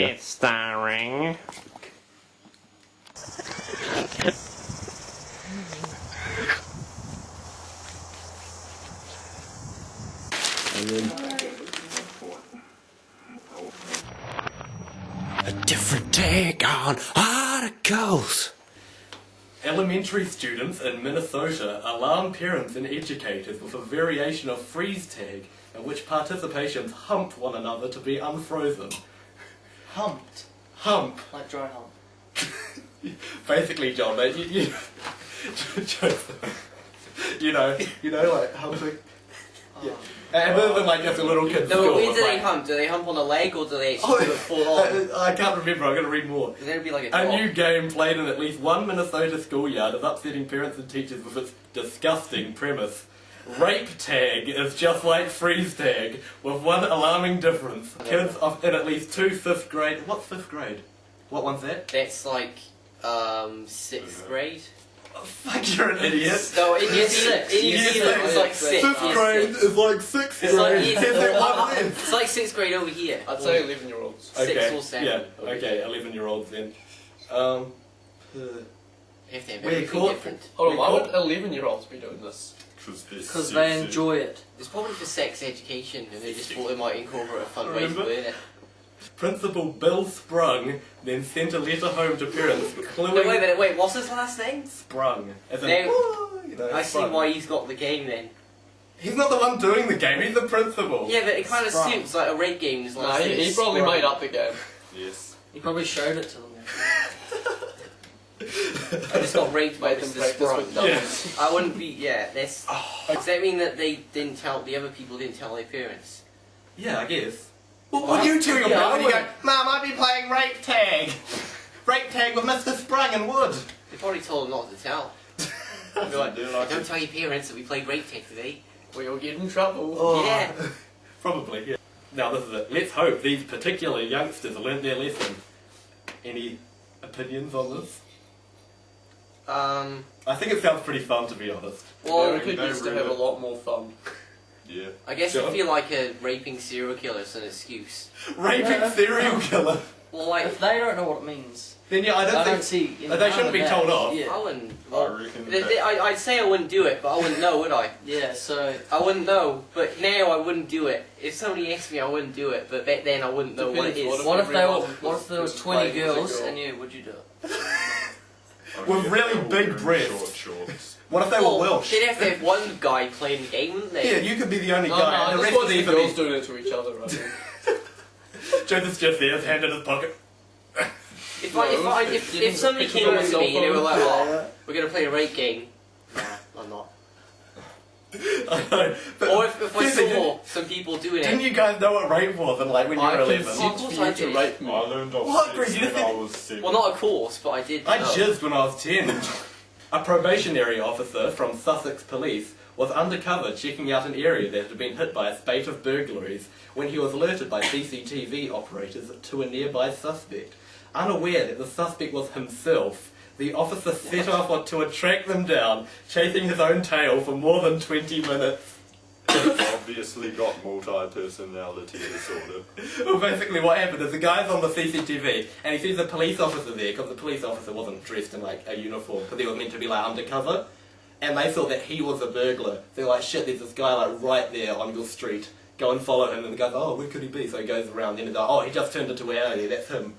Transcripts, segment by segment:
It's starring... And then... A different take on articles. Elementary students in Minnesota alarm parents and educators with a variation of freeze tag in which participants hump one another to be unfrozen. Humped. Hump. Like dry hump. Basically, John, you know, like humping. Yeah. And then like just a little kid's No, school. but where do like, they hump? Do they hump on a leg or do they actually do it full on? I can't remember, I'm going to read more. There'd be like a A dog. new game played in at least one Minnesota schoolyard is upsetting parents and teachers with its disgusting premise. Rape tag is just like freeze tag, with one alarming difference. Kids in at least 2 5th grade... What's 5th grade? What one's that? That's like, 6th grade? Oh, fuck, you're an idiot. No, in New Zealand it's like 6th. 5th grade is like 6th It's like, grade. Is it one then? it's like 6th grade over here. I'd say 11-year-olds. 6 or 7. Yeah, okay, 11-year-olds then. You have to have We're everything caught- different. Hold on, why would 11-year-olds be doing this? Because they enjoy it. It's probably for sex education and they just thought they might incorporate a fun way to learn it. Principal Bill Sprung then sent a letter home to parents cluing... No, wait a minute, what's his last name? Sprung. As in, Now, you know, I see sprung. why he's got the game then. He's not the one doing the game, he's the principal. Yeah, but it kind of Sprung. suits like a raid game. His Nah, last name he is probably Sprung. made up the game. Yes. He probably showed it to them. I just got raped by Made them Mr. practice Sprung. with numbers. I wouldn't be, yeah, that's... Does that mean that they didn't tell, the other people didn't tell their parents? Yeah, I guess. Well, what do you tell your parents when you go, Mum, I'll be playing rape tag. Rape tag with Mr. Sprung and Wood. They probably told them not to tell. They'd be like, don't tell your parents that we played rape tag today. We'll get in trouble. Oh. Yeah. Probably, yeah. Now this is it. Let's hope these particular youngsters learned their lesson. Any opinions on this? I think it sounds pretty fun, to be honest. Well, America used to have a lot more fun. Yeah. I guess Sure. I feel like a raping serial killer is an excuse. Raping serial killer. Well, like, If they don't know what it means, Then yeah, I I don't don't think... see... any they harm shouldn't in be that. told off. I Yeah, wouldn't. Oh, Well, reckon I'd say I wouldn't do it, but I wouldn't know, would I? yeah, so... I wouldn't know, but now I wouldn't do it. If somebody asked me, I wouldn't do it, but back then I wouldn't know what it Depends is. What if there was was 20 playing with a girls girl. and you, would you do it? With really big breasts. Short shorts. What if they were Welsh? They'd have to have one guy playing the game, wouldn't they? Yeah, you could be the only No, guy, and no, the I rest just of watch the these girls are doing it to each other, right? Joseph's just there, his hand in his pocket. If somebody Pictures came on up my to me and they were cell like, phone. oh, we're going to play a rape game. Nah, I'm not. I know, but Or if I seriously, saw some people doing didn't it. you guys know what rape was and like when you were I 11? consent for you to rape me. I learned off What, sex Greg, you when think- I was 7. Well, not a course, but I did. I know. jizzed when I was 10. A probationary officer from Sussex Police was undercover checking out an area that had been hit by a spate of burglaries when he was alerted by CCTV operators to a nearby suspect. Unaware that the suspect was himself, the officer set off to track them down, chasing his own tail for more than 20 minutes. Obviously got multi-personality disorder. Well, basically what happened is the guy's on the CCTV and he sees a police officer there because the police officer wasn't dressed in like a uniform because he was meant to be like undercover, and they thought that he was a burglar. They're like, shit, there's this guy like right there on your street, go and follow him. And the guy's like, oh, where could he be? So he goes around, then he's like, oh, he just turned into an alley, that's him.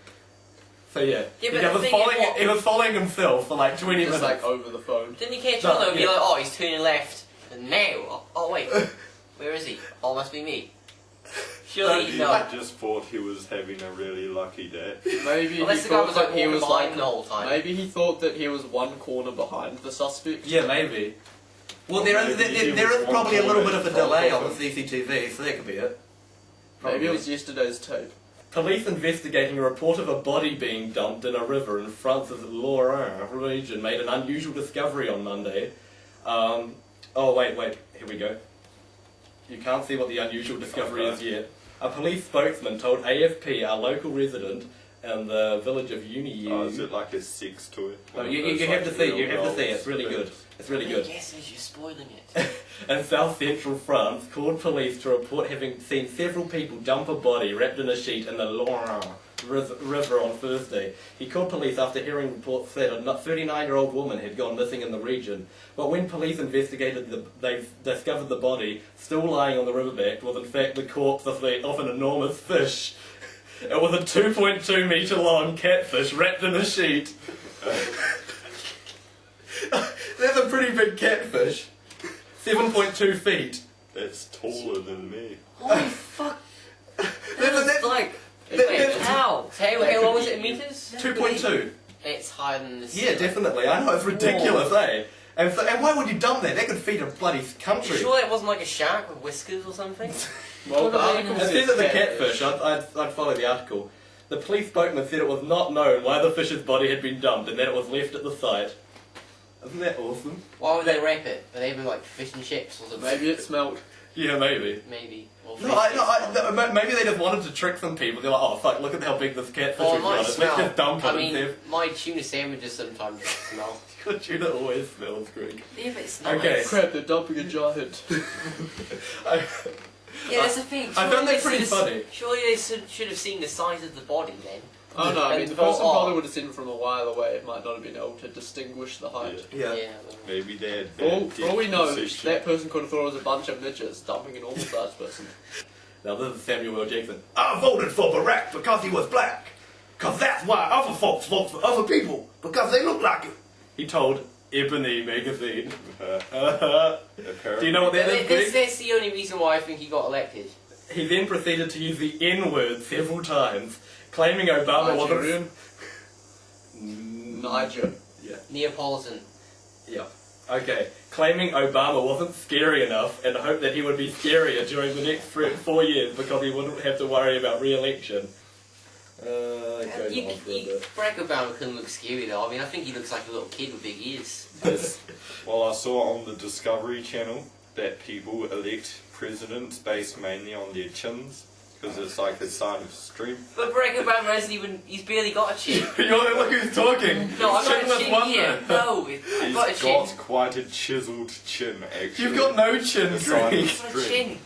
So yeah, Yeah, he, but was the thing is following, what- he was following himself for like 20 Just minutes. like over the phone. Didn't you catch No, on though and be yeah. like, oh, he's turning left. And now, oh wait, where is he? Oh, must be me. Surely, He no. just thought he was having a really lucky day. Maybe Unless he the guy thought was that like he walking was behind like the whole time. Maybe he thought that he was one corner behind the suspect. Yeah, maybe. Well, Or there is maybe he there was is probably a one little bit corner of a in front delay of on the him. CCTV, so that could be it. Maybe it Probably. was yesterday's tape. Police investigating a report of a body being dumped in a river in France's Lorraine region made an unusual discovery on Monday. Oh, wait, here we go. You can't see what the unusual discovery is yet. A police spokesman told AFP a local resident in the village of Uni. Oh, is it like a sex toy? No, One of you those, have to like, see, real you have to see, dolls it's really good. things? It's really My good. guess is you're spoiling it. In south central France, called police to report having seen several people dump a body wrapped in a sheet in the River on Thursday. He called police after hearing reports that a 39-year-old woman had gone missing in the region. But when police investigated, they discovered the body, still lying on the riverbank, was in fact the corpse of an enormous fish. It was a 2.2 metre long catfish wrapped in a sheet. That's a pretty big catfish. 7.2 feet. That's taller than me. Holy fuck! That's Like, wait, how? How long was it in meters? 2.2. It's higher than this. Yeah, definitely. I know, it's ridiculous, eh? And why would you dump that? That could feed a bloody country. You sure that wasn't like a shark with whiskers or something? Well, the article It says says that the catfish. catfish, I'd follow the article. The police spokesman said it was not known why the fish's body had been dumped and that it was left at the site. Isn't that awesome? Why would they wrap it? Are they even like fish and chips or something? Maybe it smelled. Yeah, maybe. Maybe. Or Maybe they just wanted to trick some people. They're like, oh fuck, look at how big this catfish Or it is. might Let's smell. just dump it I mean, and my tuna sandwiches sometimes smell. see. Tuna always smells, Greg. Yeah, but it's nice. Okay. Crap, they're dumping a giant. Yeah, that's the thing. I found that pretty funny. Surely they should have seen the size of the body then. Oh no, I mean, And the person oh. probably would have seen it from a while away. It might not have been able to distinguish the height. Yeah. Well. Maybe they had For all we know, perception. that person could have thought it was a bunch of midgets dumping a normal sized person. Now this is Samuel L. Jackson. I voted for Barack because he was black. Because that's why other folks vote for other people. Because they look like it. He told Ebony magazine. Do you know what that is, Greg? That's the only reason why I think he got elected. He then proceeded to use the N-word several times, claiming Obama wasn't... Niger. Yeah. Neapolitan. Yeah. Okay. Claiming Obama wasn't scary enough and hoped that he would be scarier during the next 4 years because he wouldn't have to worry about re-election. It goes on for a bit. Barack Obama couldn't look scary though. I mean, I think he looks like a little kid with big ears. Well, I saw on the Discovery Channel that people elect presidents based mainly on their chins, because it's like a sign of strength. But Barack Obama hasn't even, he's barely got a chin. Look who's talking! No, I've got a Chinless chin wonder. here. No, I've got a He's chin. got quite a chiseled chin, actually. You've got no chin, A sign Greg. of I've got a chin.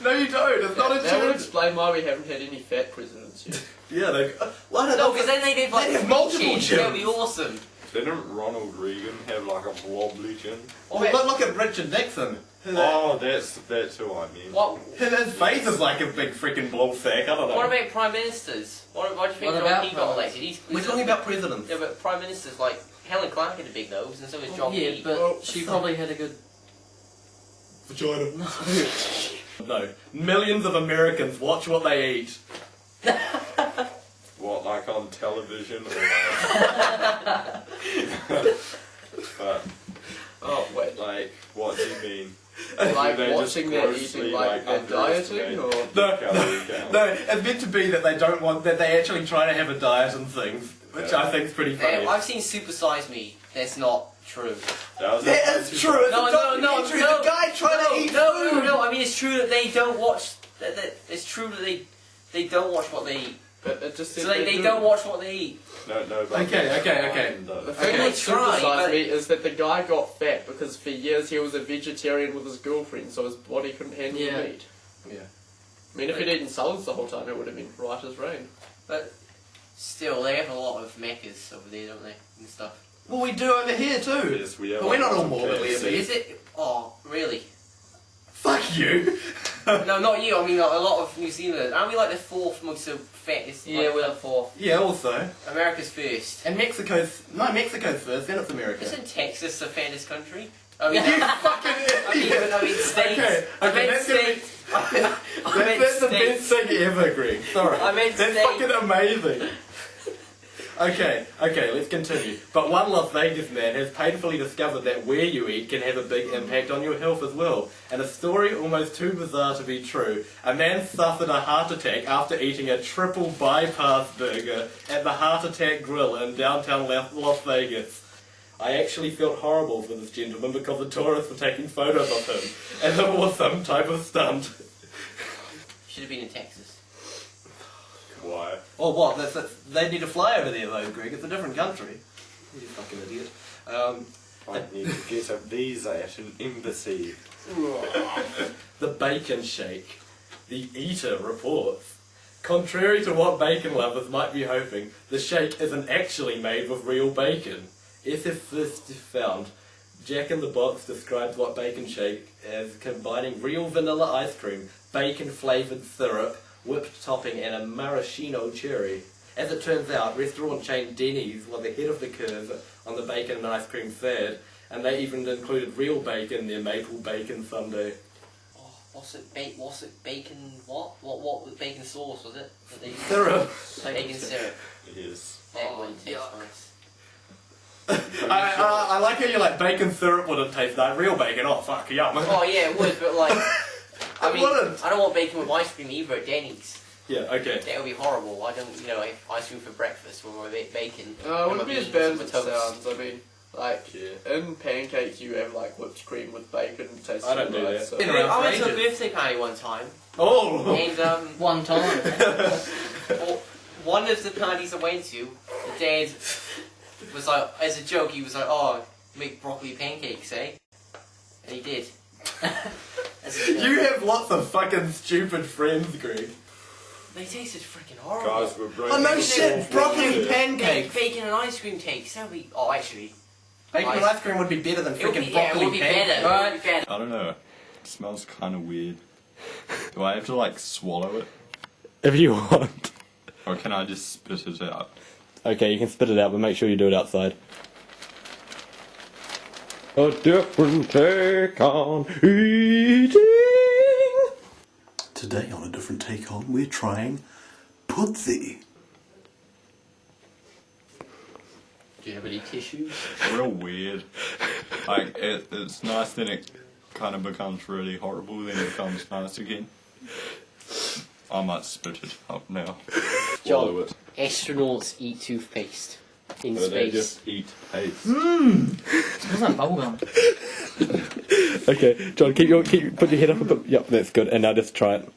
No, you don't. It's not a That would chin. explain why we haven't had any fat presidents yet. Yeah, they. Why don't No, because then they'd have like They have 3 multiple chins. chins. That would be awesome. Didn't Ronald Reagan have like a wobbly chin? Look at Richard Nixon. Oh, that's who I mean. What? His face is like a big freaking ball sack. I don't know. What about prime ministers? Why do you think What John about Key got prime elected? He's We're talking about presidents. Yeah, but prime ministers like Helen Clark had a big nose, and so is John Yeah, Key. but she probably had a good. Vagina. No. Millions of Americans watch what they eat. What, like on television or but Oh, wait. like, what do you mean? Like Do they just watching their grossly, eating, like their underestimate dieting, or? No, calorie count? no, it's meant to be that they don't want, that they actually try to have a diet and things, which I think is pretty funny. I've seen Super Size Me. That's not true. That was That is true. It's a documentary. The guy trying to eat food. No. I mean, it's true that they don't watch. That it's true that they don't watch what they eat. But it just says So they don't watch what they eat. No, but Okay. The thing Okay, with try, Super Size but- Me is that the guy got fat because for years he was a vegetarian with his girlfriend, so his body couldn't handle Yeah. the meat. Yeah. I mean, if he'd eaten salads the whole time, it would have been right as rain. But still, they have a lot of mechas over there, don't they, and stuff. Well, we do over here too. Yes, we have But we're not all some morbidly KFC. obese. Is it? Oh, really? Fuck you. No, not you. I mean, like, a lot of New Zealanders. Aren't we like the 4th most fattest? Yeah, like, we're the 4th. Yeah, also. America's first. And Mexico's first, then it's America. Isn't Texas the fattest country? I mean, You fucking idiot. I mean states. Okay, I meant that's gonna be- states. I meant That's the best states. thing ever, Greg. Sorry. I meant That's steak. fucking amazing. Okay, let's continue. But one Las Vegas man has painfully discovered that where you eat can have a big impact on your health as well. And a story almost too bizarre to be true. A man suffered a heart attack after eating a triple bypass burger at the Heart Attack Grill in downtown Las Vegas. I actually felt horrible for this gentleman because the tourists were taking photos of him, as if it was some type of stunt. Should have been in Texas. Why? Oh, what? They need to fly over there, though, Greg. It's a different country. You fucking idiot. I need to get a visa at an embassy. The Bacon Shake. The Eater reports. Contrary to what bacon lovers might be hoping, the shake isn't actually made with real bacon. As if first found, Jack in the Box describes what bacon shake as combining real vanilla ice cream, bacon-flavoured syrup, whipped topping and a maraschino cherry. As it turns out, restaurant chain Denny's was ahead of the curve on the bacon and ice cream fad, and they even included real bacon in their maple bacon sundae. Oh, what's it bacon, what? What was bacon sauce, was it? That they used? Syrup! Bacon syrup. Yes. That wouldn't taste nice. I like how you're like, bacon syrup wouldn't taste like real bacon, oh fuck, yum. Oh yeah, it would, but like... I mean, wouldn't. I don't want bacon with ice cream either at Denny's. Yeah, okay. That would be horrible. I don't, have ice cream for breakfast with my bacon. It wouldn't be as bad as it toast. sounds. I mean, like, in pancakes you have like whipped cream with bacon. It tastes I don't so do nice, that. so- Been around I for went to a ages. birthday party one time, Oh! and One time. one of the parties I went to, the dad was like, as a joke, he was like, "Oh, make broccoli pancakes, eh?" And he did. As a joke. You have lots of fucking stupid friends, Greg. They tasted freaking horrible. Guys, we're breaking. Oh no the shit, fourth broccoli wall here. pancakes! Bacon and ice cream cakes. That would be. Oh, actually, Bacon and ice cream would be better than it would be, freaking yeah, it broccoli would be pancakes. better. It would be better. I don't know. It smells kind of weird. Do I have to like swallow it, If you want. or can I just spit it out? Okay, you can spit it out, but make sure you do it outside. A different take on eating. Today on A Different Take On, we're trying pudsey. Do you have any tissues? Real weird. Like it's nice, then it kind of becomes really horrible, then it becomes nice again. I might spit it up now. Swallow it. Astronauts eat toothpaste in Or they space. just eat paste. Smells like bubblegum. Okay, John, put your head up a bit. Yep, that's good. And now just try it.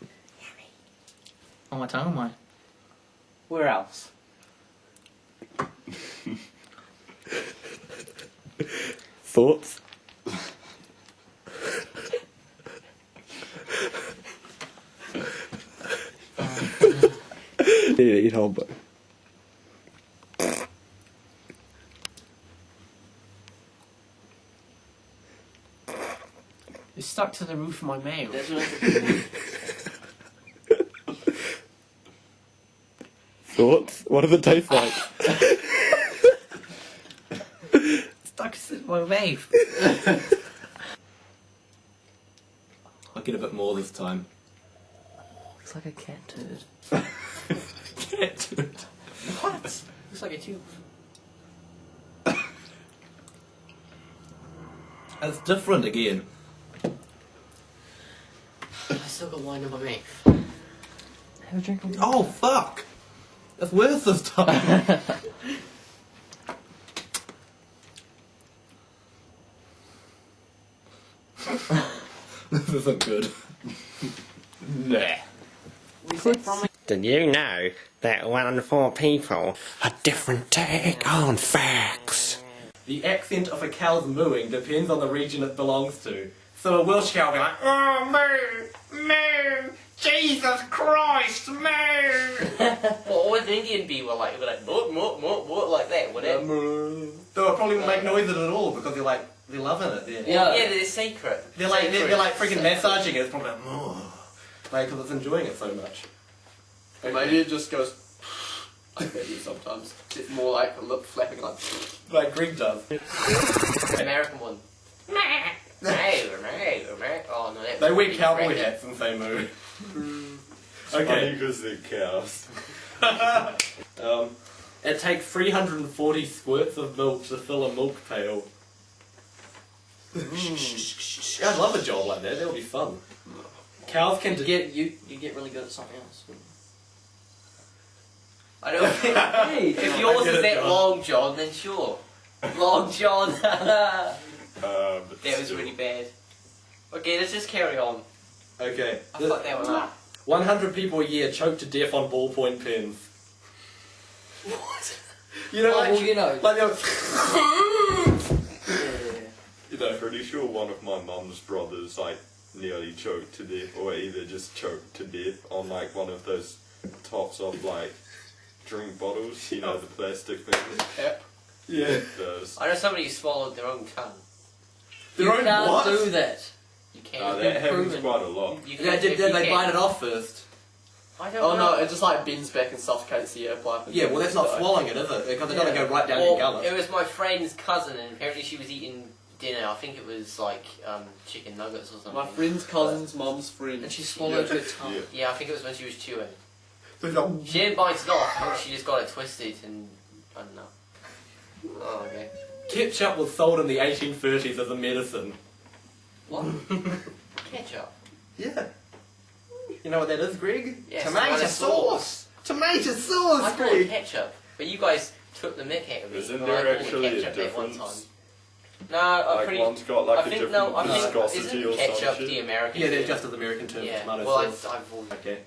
On my tongue, mine. Where else? Thoughts? Yeah, eat whole book. It's stuck to the roof of my mouth. That's what Thoughts? What does it taste like? Stuck to my mouth. I'll get a bit more this time. Looks like a cat turd. Cat turd. What? Looks like a tube. It's different again. I still got wine in my mouth. Have a drink of Oh fuck! It's worse this time. This isn't good. Nah. Did you know that 1 in 4 people a different take on facts? The accent of a cow's mooing depends on the region it belongs to. So a Welsh cow will be like, oh moo, moo, Jesus Christ, moo. What would an Indian be? Well, like, moot, moot, moot, moot, like that, would it? They probably won't make noises at all because they're like, they're loving it. Yeah, they're sacred. They're like freaking massaging it. It's probably like, oh, like because it's enjoying it so much. Maybe it just goes like that sometimes. It's more like a lip flapping, like Greg does. American one. Oh no, that They would wear be cowboy French. hats and say moo. Funny Okay. because they're cows. It takes 340 squirts of milk to fill a milk pail. I'd love a job like that. That would be fun. Cows can You get really good at something else. I don't think. If yours I get is it, that John. long, John, then sure. Long John. That But was still. really bad. Okay, let's just carry on. Okay. I fucked that one up. 100 people a year choke to death on ballpoint pens. What? You know, Oh, like, well, you know. like they're You know, pretty sure one of my mum's brothers like nearly choked to death, or either just choked to death on like one of those tops off like drink bottles, you know, the plastic things. Cap. Yeah. Those. I know somebody who swallowed their own tongue. You can't do that. You can't. No, that happens quite a lot. You Yeah, can't- did if you they can't- bite it off first? I don't Oh know. no, it just like bends back and suffocates the air pipe. Yeah, well that's not swallowing it, is it? Because it's got to go right down your Well, gullet. it was my friend's cousin, and apparently she was eating dinner. I think it was like chicken nuggets or something. My friend's cousin's mum's friend. And she swallowed her tongue. Yeah. Yeah, I think it was when she was chewing. So She didn't bite it off. I think she just got it twisted, and I don't know. Oh, okay. ketchup was sold in the 1830s as a medicine. What? Ketchup. Yeah. You know what that is, Greg? Yes, Tomato tomato sauce. Tomato I sauce, call it Greg. ketchup, but you guys took the mick out of me. Isn't and I there called it actually a ketchup at one time. difference? No, I'm Like pretty. one's got like I a think different no. I think viscosity isn't or ketchup some the shit. American? Yeah, they're term? just as American term Yeah. tomato Well, sauce. I've always. Okay.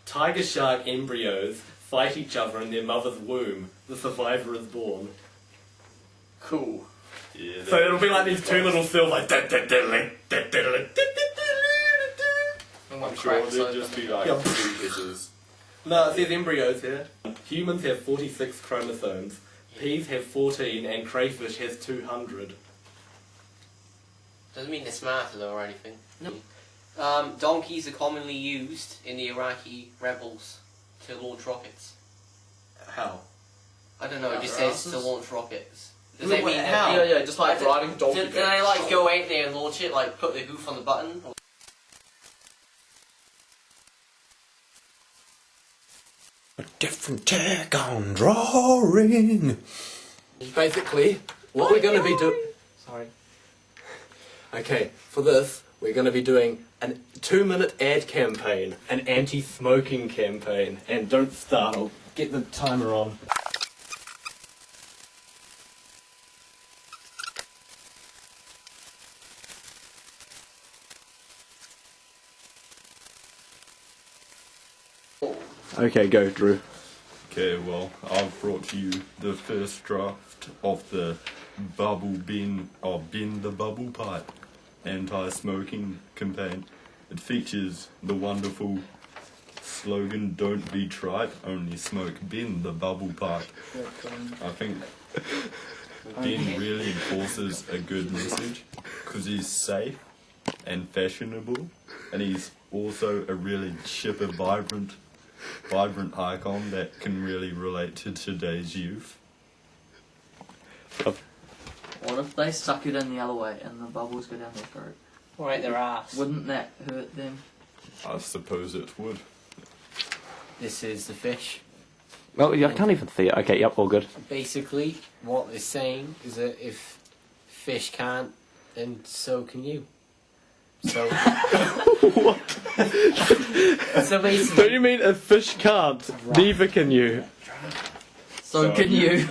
Tiger shark embryos fight each other in their mother's womb. The survivor is born. Cool. Yeah, So it'll be like these two little cells like I'm sure there'd just be like Yeah. fetuses. No, it says embryos here. Humans have 46 chromosomes. Peas have 14 and crayfish has 200. Doesn't mean they're smarter though or anything. No. Donkeys are commonly used in the Iraqi rebels to launch rockets. How? I don't know. It just their says to asses? launch rockets. Does Wait, that mean how? Yeah, yeah, just like I riding a donkey. Did I like go out there and launch it? Like put the hoof on the button? A different take on drawing. Basically, what we're going to be doing... Sorry. Okay, for this, we're going to be doing a 2-minute ad campaign, an anti-smoking campaign. And don't start, I'll get the timer on. Okay, go, Drew. Okay, well, I've brought to you the first draft of the Bubble Bin, or Bin the Bubble Pipe anti-smoking campaign. It features the wonderful slogan, "Don't be tripe, only smoke bin the bubble pipe." I think Ben really enforces a good message because he's safe and fashionable, and he's also a really chipper, vibrant icon that can really relate to today's youth. What if they suck it in the other way and the bubbles go down their throat? Right, their ass. Wouldn't that hurt them? I suppose it would. This is the fish. Well, I can't even see it. Okay, yep, all good. Basically, what they're saying is that if fish can't, then so can you. So. What? So Don't basically. you mean a fish can't? Neither can you. So can you?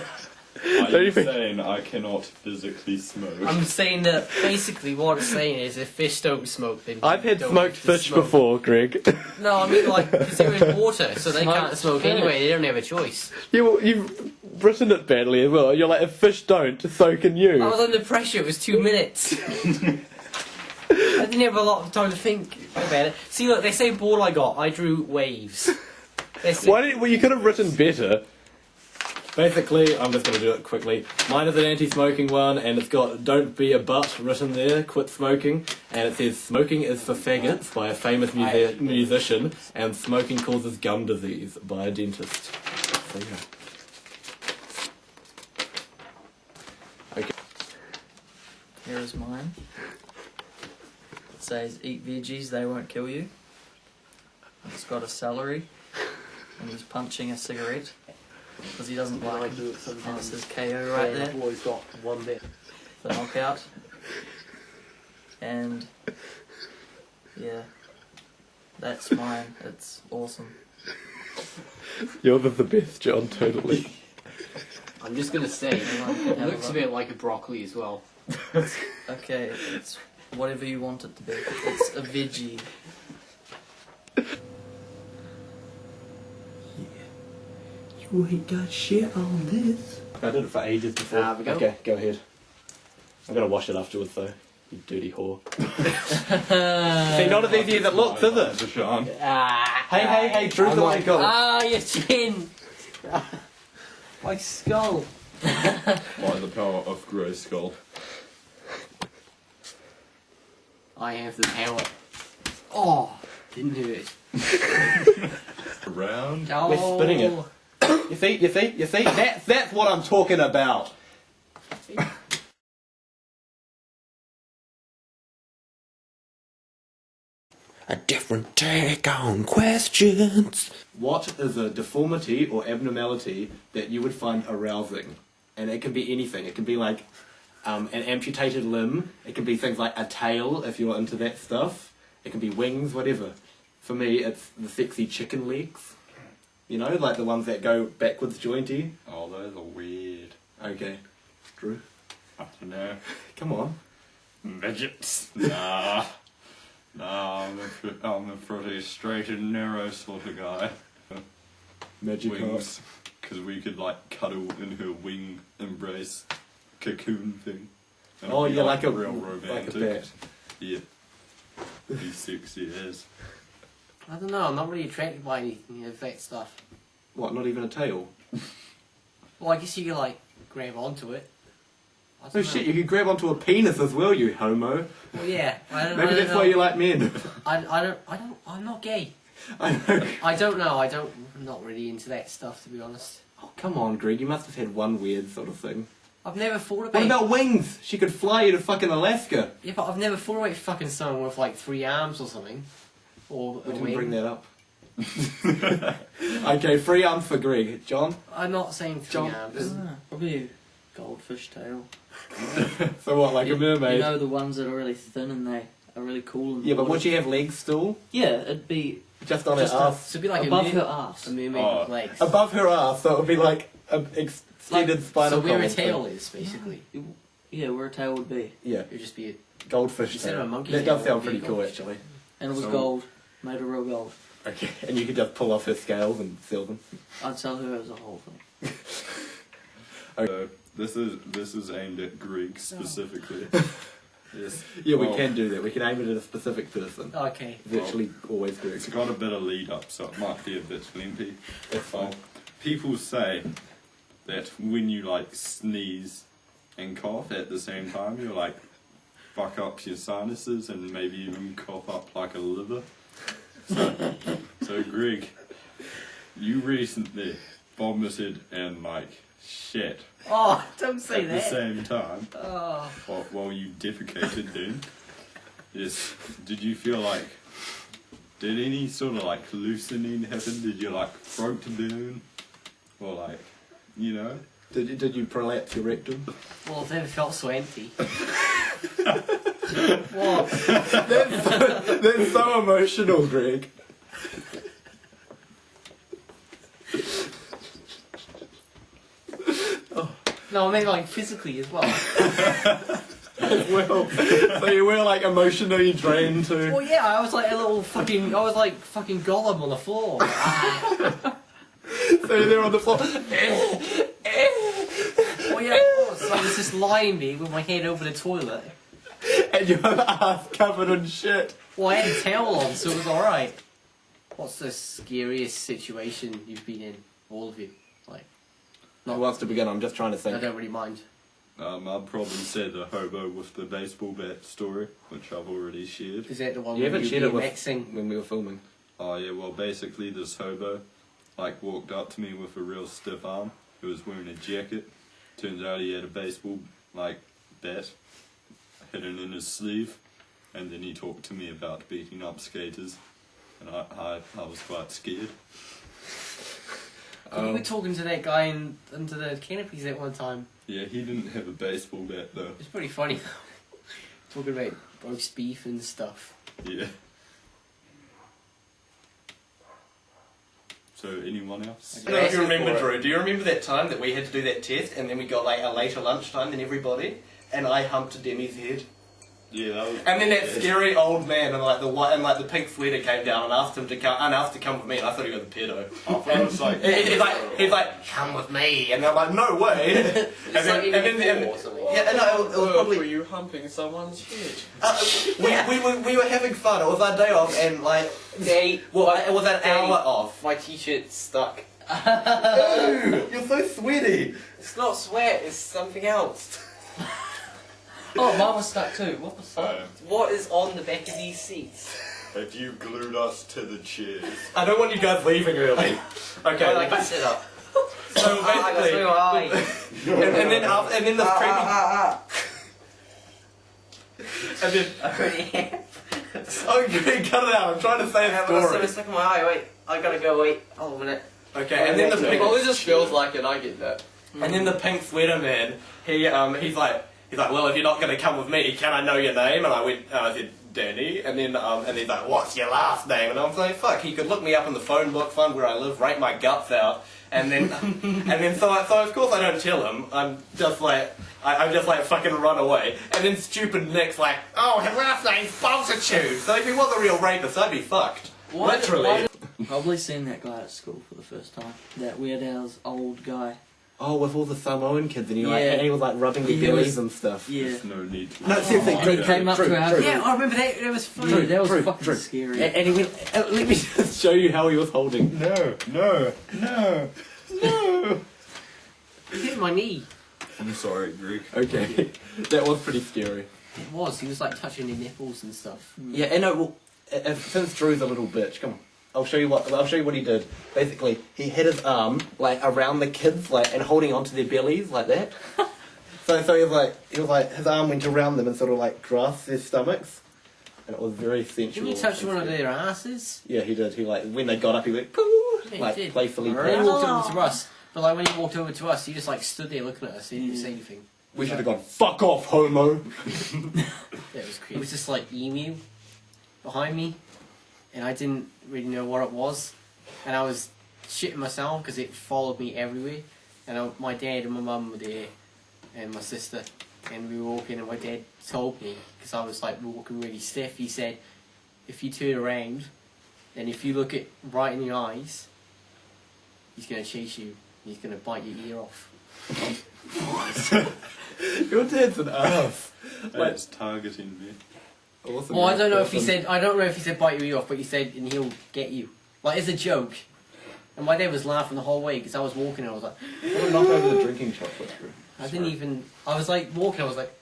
Are Don't you you think- saying I cannot physically smoke? I'm saying that basically what it's saying is if fish don't smoke, then I've had don't smoked get to fish smoke. before, Greg. No, I mean like because they're in water, so they can't smoke fish. anyway. They don't have a choice. You've written it badly as well. You're like, if fish don't, so can you. I was under pressure. It was 2 minutes. I didn't have a lot of time to think about it. See, look, they say ball I got. I drew waves. Well, you could have written better. Basically, I'm just going to do it quickly. Mine is an anti-smoking one, and it's got "Don't be a butt" written there, quit smoking, and it says "Smoking is for faggots" by a famous musician, and "Smoking causes gum disease" by a dentist. So, yeah. Okay. Here is mine. It says eat veggies, they won't kill you. It's got a celery, and he's punching a cigarette because he doesn't like it. And it says KO right there, Always got one there. the knockout. And yeah, that's mine. It's awesome. You're the best, John. Totally. I'm just gonna say, Anyone can have looks a look. bit like a broccoli as well. Okay, it's whatever you want it to be. It's a veggie. You ain't got shit on this. I did it for ages before. There we go. Okay, go ahead. I'm gonna wash it afterwards though. You dirty whore. See, not as easy as it looks, is it? Sean. Hey, Drew's the one who got it. Ah, your chin! My skull. By the power of Grey Skull. I have the power. Oh, didn't do it. Around. Oh. We're spinning it. You see? That's what I'm talking about. A different take on questions. What is a deformity or abnormality that you would find arousing? And it can be anything. It can be like an amputated limb. It can be things like a tail, if you're into that stuff. It can be wings, whatever. For me, it's the sexy chicken legs. You know, like the ones that go backwards jointy. Oh, those are weird. Okay. Drew? I don't know. Come on. Midgets. Nah. I'm a pretty straight and narrow sort of guy. Magic Wings. Because we could like cuddle in her wing embrace cocoon thing. And Oh, it'd be, yeah, like a real romantic. Like a bat. Yeah. Be sexy as. I don't know, I'm not really attracted by anything of that stuff. What, not even a tail? Well, I guess you could, like, grab onto it. I don't Oh know. shit, you could grab onto a penis as well, you homo. Well, yeah. Maybe that's why you like men. I'm not gay. I know. I'm not really into that stuff, to be honest. Oh, come on, Greg, you must have had one weird sort of thing. I've never thought about What about wings? She could fly you to fucking Alaska. Yeah, but I've never thought about fucking someone with, like, 3 arms or something. Or a We didn't wing. bring that up. Okay, 3 arms for Greg. John? I'm not saying 3 John, arms. Probably a goldfish tail. So what, like a mermaid? You know the ones that are really thin and they are really cool. In the Yeah, but water? would she have legs still? Yeah, it'd be Just on her ass? So it'd be like above a her ass. mermaid Oh. with legs. Above her ass, so it would be like an extended spinal So where a column tail thing. is, basically. Yeah, where a tail would be. Yeah, It'd just be a... goldfish Instead tail. of a monkey That tail, does it sound would be pretty a cool, goldfish actually. And it was So- gold. Made of real gold. Okay, and you could just pull off her scales and sell them. I'd sell her as a whole thing. This is aimed at Greg specifically. Yes. Yeah, we Well, can do that. We can aim it at a specific person. Okay. Virtually always Greg. It's got a bit of lead up, so it might be a bit lengthy. That's fine. People say that when you like sneeze and cough at the same time, you like fuck up your sinuses and maybe even cough up like a liver. So Greg, you recently vomited and like shit Oh, don't say at the that. same time Oh. while you defecated then. Yes. Did you feel like, did any sort of like loosening happen? Did your like throat burn? Or like, you know? Did you prolapse your rectum? Well, I've never felt so empty. What? That's so emotional, Greg. No, I mean like physically as well. Well, so you were like emotionally drained too. Well, yeah, I was like fucking Gollum on the floor. So you're there on the floor. Well, yeah, of course. I was just lying there with my head over the toilet. And your ass covered in shit. Well, I had a towel on, so it was alright. What's the scariest situation you've been in? All of you. Like, Who wants to begin? I'm just trying to I think. don't really mind. I'd probably say the hobo with the baseball bat story, which I've already shared. Is that the one You where haven't you shared it with BMXing? when we were filming. Oh yeah, well basically this hobo like walked up to me with a real stiff arm. He was wearing a jacket. Turns out he had a baseball like bat hidden in his sleeve, and then he talked to me about beating up skaters, and I was quite scared. You were talking to that guy into the canopies at one time. Yeah, he didn't have a baseball bat though. It's pretty funny. Talking about roast beef and stuff. Yeah. So anyone else? I don't know if you remember, Drew. Do you remember that time that we had to do that test and then we got like a later lunchtime than everybody and I humped Demi's head? Yeah, that was... And then that scary old man in like the white and like the pink sweater came down and asked him to come with me, and I thought he was a pedo. I was like... He's like, come with me, and I'm like, no way. Or something. Yeah, no, it was probably. Were you humping someone's head? We were having fun. It was our day off, and like, Day. well, it was an hour off. My t-shirt's stuck. Ew, you're so sweaty. It's not sweat, it's something else. Oh, mine was stuck too. What the fuck? What is on the back of these seats? Have you glued us to the chairs? I don't want you guys leaving early. Okay. I can sit up. So basically, and then this creepy. And then. I already have. Oh, cut it out. I'm trying to say a I've got something story. stuck in my eye. Wait, I gotta go. Wait, hold a minute. Okay, and then the pink. Well, it just feels like it, I get that. And then the pink sweater man. He's like, well, if you're not gonna come with me, can I know your name? And I said, Danny. And then and he's like, what's your last name? And I was like, fuck, he could look me up in the phone book, find where I live, rate my guts out, and then so of course I don't tell him. I'm just like fucking run away. And then stupid Nick's like, oh, his last name's Bultitude. So if he was a real rapist, I'd be fucked. Literally. Probably seen that guy at school for the first time. That weird ass old guy. Oh, with all the Samoan kids, and he Yeah. he was like rubbing their He bellies was- and stuff. Yeah. There's no need to... No, seriously, And he came up to our Yeah, I remember that. That was funny. Dude, that was True, fucking true. scary. And he went, let me just show you how he was holding. No. Hit my knee. I'm sorry, Greg. Okay, that was pretty scary. It was. He was like touching their nipples and stuff. Yeah, and no, well, since Drew's a little bitch, come on. I'll show you what he did. Basically, he had his arm like around the kids, like and holding onto their bellies like that. so he was like his arm went around them and sort of like grasped their stomachs, and it was very sensual. Didn't you touch one of their asses? Yeah, he did. He like when they got up, he went poo, Yeah, he like did. playfully. He patted. walked over to us, but like when he walked over to us, he just like stood there looking at us. He didn't say anything. We should have gone fuck off, homo. That was creepy. It was just like emu behind me, and I didn't really know what it was, and I was shitting myself because it followed me everywhere. And my dad and my mum were there, and my sister, and we were walking, and my dad told me because I was like walking really stiff. He said, "If you turn around, and if you look it right in your eyes, he's gonna chase you. He's gonna bite your ear off." Your dad's an ass. That's targeting me. Awesome, Well, I don't know if person. he said. I don't know if he said bite your ear off, but he said, and he'll get you. Like as a joke. And my dad was laughing the whole way because I was walking and I was like, What a knock over the drinking chocolate, Drew. I didn't even. I was like walking. I was like,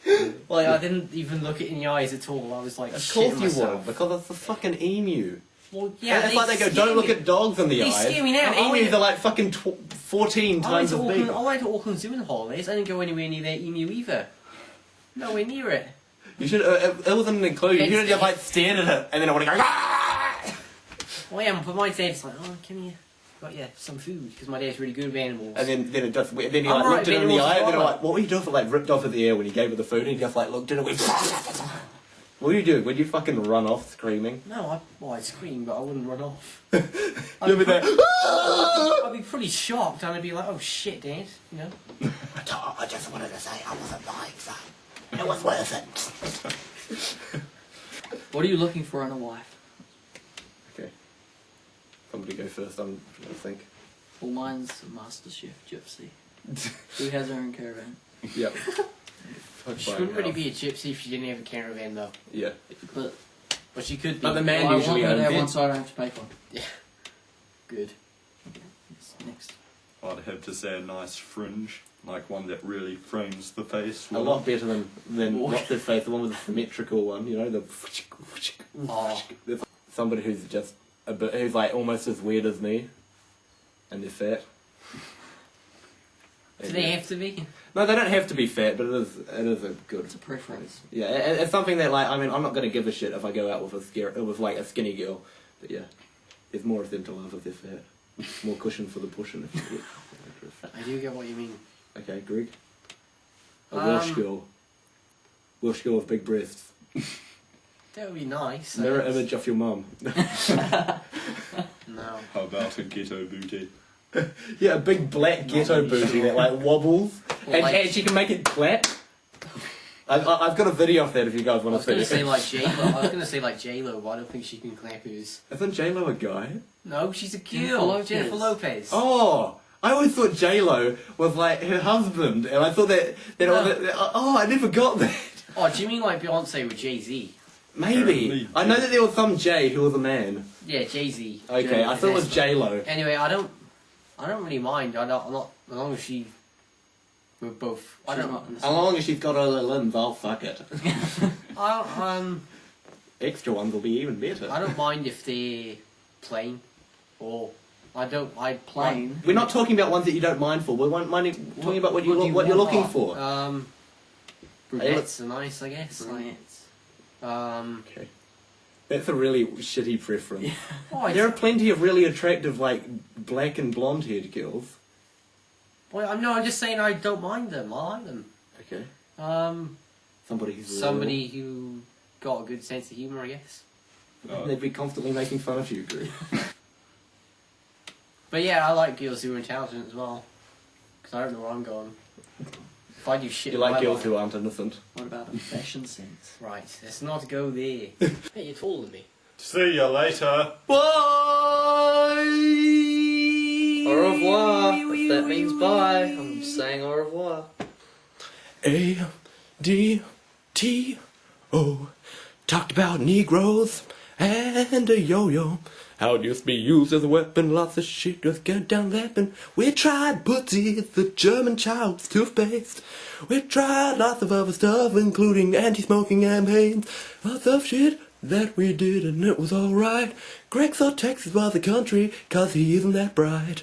I didn't even look it in the eyes at all. I was like, Of course shitting you myself. would, because it's a fucking emu. Well, yeah, And it's like they go, don't look at dogs in the They eyes. scare me now. And emus are like fucking 14 I went times to as Auckland. big. I went to Auckland Zoo in the holidays. I didn't go anywhere near that emu either. Nowhere near it. You should. It wasn't an inclusion. You should have just like stared at it, and then I would have gone. Ah! Well, yeah, but my dad's like, oh, come here. Got you some food because my dad's really good with animals. And then it just. Then he I'm like right, looked at it in the animals eye, and then follow. like, what were you doing? For like ripped off of the air when he gave it the food, and he just like looked at it. Went, what do you do? Would you fucking run off screaming? No, I'd scream, but I wouldn't run off. You'll be there. I'd be pretty shocked, and I'd be like, "Oh shit, Dad," you know. I just wanted to say I wasn't lying, son. It was worth it. What are you looking for in a wife? Okay. Somebody go first. I'm trying to think. Well, mine's a master chef gypsy. Who has her own caravan. Yep. She couldn't really be a gypsy if she didn't have a caravan, though. Yeah. But But she could be. But the man I usually want her to owns have it. one so I don't have to pay for it. Good. Yes, next. I'd have to say a nice fringe, like one that really frames the face. A lot better than what's his face, the one with the symmetrical one, you know, the. Oh. There's somebody who's just a bit, who's like almost as weird as me, and they're fat. Do they have to be? No, they don't have to be fat, but it is a good. It's a preference. Yeah, it's something that like I mean I'm not gonna give a shit if I go out with a skinny girl, but yeah, there's more of them to love if they're fat. More cushion for the pushing if you get fat. I do get what you mean. Okay, Greg. A Welsh girl. Welsh girl with big breasts. That would be nice. I Mirror guess. image of your mum. No. How about a ghetto booty? Yeah, a big black ghetto really booty sure. that like wobbles, Or and, like- and she can make it clap. I've got a video of that if you guys I want was to gonna see. say like J-Lo. I was gonna say like J-Lo, but I don't think she can clap who's. Isn't J-Lo a guy? No, she's a Jennifer girl. Lopez. Jennifer Lopez. Oh, I always thought J-Lo was like her husband, and I thought that I never got that. Oh, do you mean like Beyonce with Jay-Z? Maybe. I know that there was some J who was a man. Yeah, Jay-Z. Okay, Yeah, I thought it was J-Lo. Anyway, I don't really mind. I'm not as long as she. We're both. I don't. As long as she's got all her limbs, I'll fuck it. Extra ones will be even better. I don't mind if they're plain, or I don't. I Plain. We're not talking about ones that you don't mind for. We're talking about what you're looking for. Brunettes are nice, I guess. Brunettes. Okay. That's a really shitty preference. Oh, There are plenty of really attractive, like, black and blonde-haired girls. well, I'm just saying I don't mind them. I like them. Okay. Somebody who got a good sense of humour, I guess. They'd be constantly making fun of you, Drew. But yeah, I like girls who are intelligent as well. Because I don't know where I'm going. If I do shit You in like my girls life- who aren't innocent. What about a fashion sense? Right, let's not go there. Hey, you're taller than me. See you later. Bye! Au revoir. If that means bye, I'm saying au revoir. A-D-T-O talked about Negroes and a yo-yo. How it used to be used as a weapon, lots of shit was going down laughing. We tried Putty, the German child's toothpaste. We tried lots of other stuff, including anti-smoking campaigns. Lots of shit that we did and it was alright. Greg thought Texas was a country, 'cause he isn't that bright.